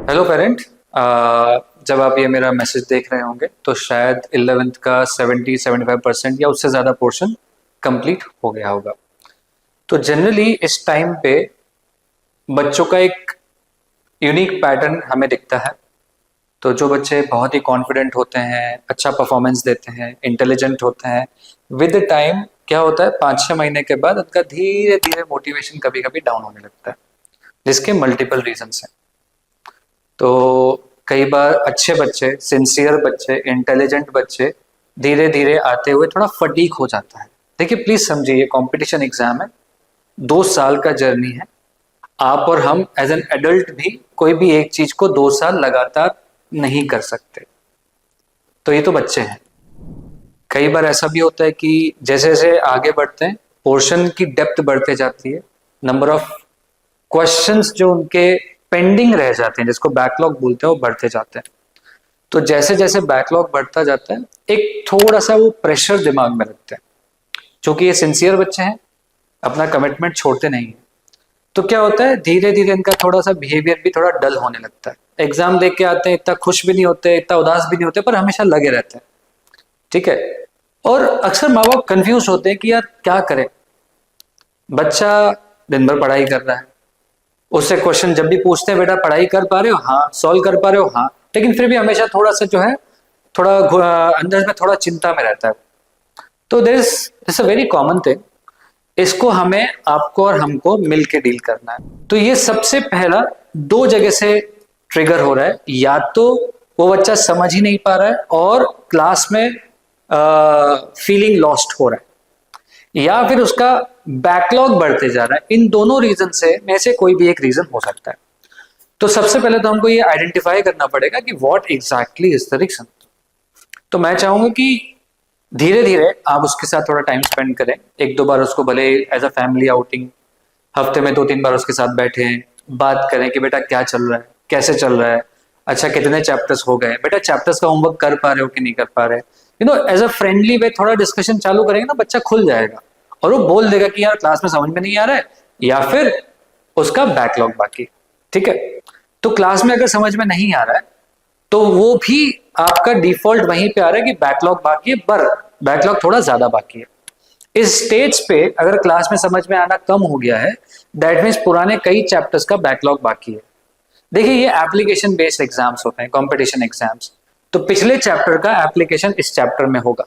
Hello parent. जब आप ये मेरा मैसेज देख रहे होंगे तो शायद 11th का 70-75% या उससे ज़्यादा पोर्शन कंप्लीट हो गया होगा। तो जनरली इस टाइम पे बच्चों का एक यूनिक पैटर्न हमें दिखता है। तो जो बच्चे बहुत ही कॉन्फिडेंट होते हैं, अच्छा परफॉर्मेंस देते हैं, इंटेलिजेंट होते हैं, विद टाइम क्या होता है 5-6 महीने के बाद उनका धीरे धीरे मोटिवेशन कभी कभी डाउन होने लगता है, जिसके मल्टीपल रीजंस हैं। तो कई बार अच्छे बच्चे, सिंसियर बच्चे, इंटेलिजेंट बच्चे धीरे धीरे आते हुए थोड़ा फटीक हो जाता है। देखिए प्लीज समझिए, ये कंपटीशन एग्जाम है, 2 साल का जर्नी है। आप और हम एज एन एडल्ट भी कोई भी एक चीज को 2 साल लगातार नहीं कर सकते। तो ये तो बच्चे हैं। कई बार ऐसा भी होता है कि जैसे जैसे आगे बढ़ते हैं, पोर्शन की डेप्थ बढ़ते जाती है, नंबर ऑफ क्वेश्चंस जो उनके पेंडिंग रह जाते हैं, जिसको बैकलॉग बोलते हैं, वो बढ़ते जाते हैं। तो जैसे जैसे बैकलॉग बढ़ता जाता है, एक थोड़ा सा वो प्रेशर दिमाग में रखते हैं। क्योंकि ये सिंसियर बच्चे हैं, अपना कमिटमेंट छोड़ते नहीं हैं। तो क्या होता है, धीरे धीरे इनका थोड़ा सा बिहेवियर भी थोड़ा डल होने लगता है। एग्जाम दे के आते हैं, इतना खुश भी नहीं होते, इतना उदास भी नहीं होते, पर हमेशा लगे रहते हैं। ठीक है। और अक्सर माँ बाप कंफ्यूज होते हैं कि यार क्या करें। बच्चा दिन भर पढ़ाई कर रहा है, उससे क्वेश्चन जब भी पूछते हैं, बेटा पढ़ाई कर पा रहे हो? हाँ। सॉल्व कर पा रहे हो? हाँ। लेकिन फिर भी हमेशा थोड़ा सा जो है, थोड़ा अंदर में थोड़ा चिंता में रहता है। तो this a very common thing. इसको हमें, आपको और हमको मिल के डील करना है। तो ये सबसे पहला 2 जगह से ट्रिगर हो रहा है। या तो वो बच्चा समझ ही नहीं पा रहा है और क्लास में फीलिंग लॉस्ट हो रहा है, या फिर उसका बैकलॉग बढ़ते जा रहा है। इन दोनों रीजन में से कोई भी एक रीजन हो सकता है। तो सबसे पहले तो हमको ये आइडेंटिफाई करना पड़ेगा कि what exactly is the reason. तो मैं चाहूंगा कि धीरे धीरे आप उसके साथ थोड़ा टाइम स्पेंड करें। 1-2 बार उसको भले एज अ फैमिली आउटिंग, हफ्ते में 2-3 बार उसके साथ बैठे, बात करें कि बेटा क्या चल रहा है, कैसे चल रहा है, अच्छा कितने चैप्टर्स हो गए, बेटा चैप्टर्स का होमवर्क कर पा रहे हो कि नहीं कर पा रहे। एज अ फ्रेंडली वे थोड़ा डिस्कशन चालू करेंगे ना, बच्चा खुल जाएगा और वो बोल देगा कि यार क्लास में समझ में नहीं आ रहा है, या फिर उसका बैकलॉग बाकी। ठीक है। तो क्लास में अगर समझ में नहीं आ रहा है तो वो भी आपका डिफॉल्ट वहीं पे आ रहा है कि बैकलॉग बाकी है, पर बैकलॉग थोड़ा ज्यादा बाकी है। इस स्टेज पे अगर क्लास में समझ में आना कम हो गया है, दैट मीन्स पुराने कई चैप्टर्स का बैकलॉग बाकी है। देखिए ये एप्लीकेशन बेस्ड एग्जाम्स होते हैं, कंपटीशन एग्जाम्स। तो पिछले चैप्टर का एप्लीकेशन इस चैप्टर में होगा,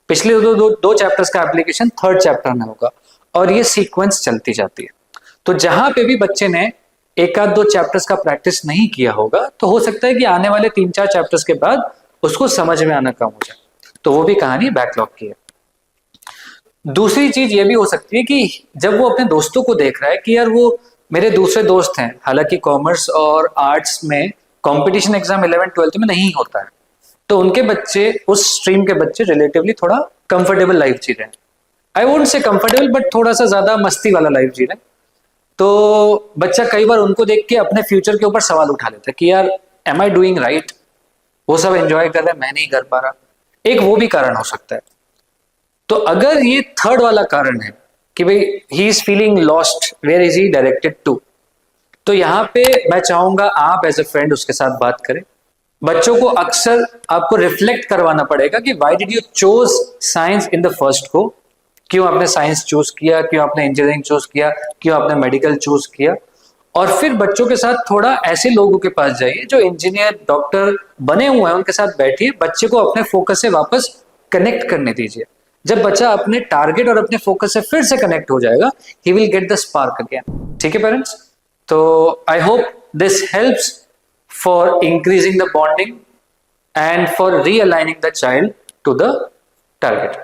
पिछले दो चैप्टर्स का एप्लीकेशन थर्ड चैप्टर में होगा, और ये सीक्वेंस चलती जाती है। तो जहां पे भी बच्चे ने 1-2 चैप्टर्स का प्रैक्टिस नहीं किया होगा, तो हो सकता है कि आने वाले 3-4 चैप्टर्स के बाद उसको समझ में आना कम हो जाए। तो वो भी कहानी बैकलॉग की है। दूसरी चीज ये भी हो सकती है कि जब वो अपने दोस्तों को देख रहा है कि यार वो मेरे दूसरे दोस्त हैं, हालांकि कॉमर्स और आर्ट्स में कंपटीशन एग्जाम 11th-12th में नहीं होता है, तो उनके बच्चे, उस स्ट्रीम के बच्चे रिलेटिवली थोड़ा कंफर्टेबल लाइफ जी रहे हैं। I won't say comfortable, but थोड़ा सा ज्यादा मस्ती वाला लाइफ जी रहे हैं। तो बच्चा कई बार उनको देख के अपने फ्यूचर के ऊपर सवाल उठा लेता है कि यार एम आई डूइंग राइट, वो सब एंजॉय कर रहे हैं, मैं नहीं कर पा रहा। एक वो भी कारण हो सकता है। तो अगर ये थर्ड वाला कारण है कि भाई he is feeling lost, where is he directed to, तो यहाँ पे मैं चाहूंगा आप एज अ फ्रेंड उसके साथ बात करें। बच्चों को अक्सर आपको रिफ्लेक्ट करवाना पड़ेगा कि why did you choose science in the first go. क्यों आपने साइंस चूज किया, क्यों आपने इंजीनियरिंग चूज किया, क्यों आपने मेडिकल चूज किया। और फिर बच्चों के साथ थोड़ा ऐसे लोगों के पास जाइए जो इंजीनियर, डॉक्टर बने हुए हैं, उनके साथ बैठिए, बच्चे को अपने फोकस से वापस कनेक्ट करने दीजिए। जब बच्चा अपने टारगेट और अपने फोकस से फिर से कनेक्ट हो जाएगा, he will get the spark again. ठीक है पेरेंट्स। तो I hope this helps for increasing the bonding and for realigning the child to the target.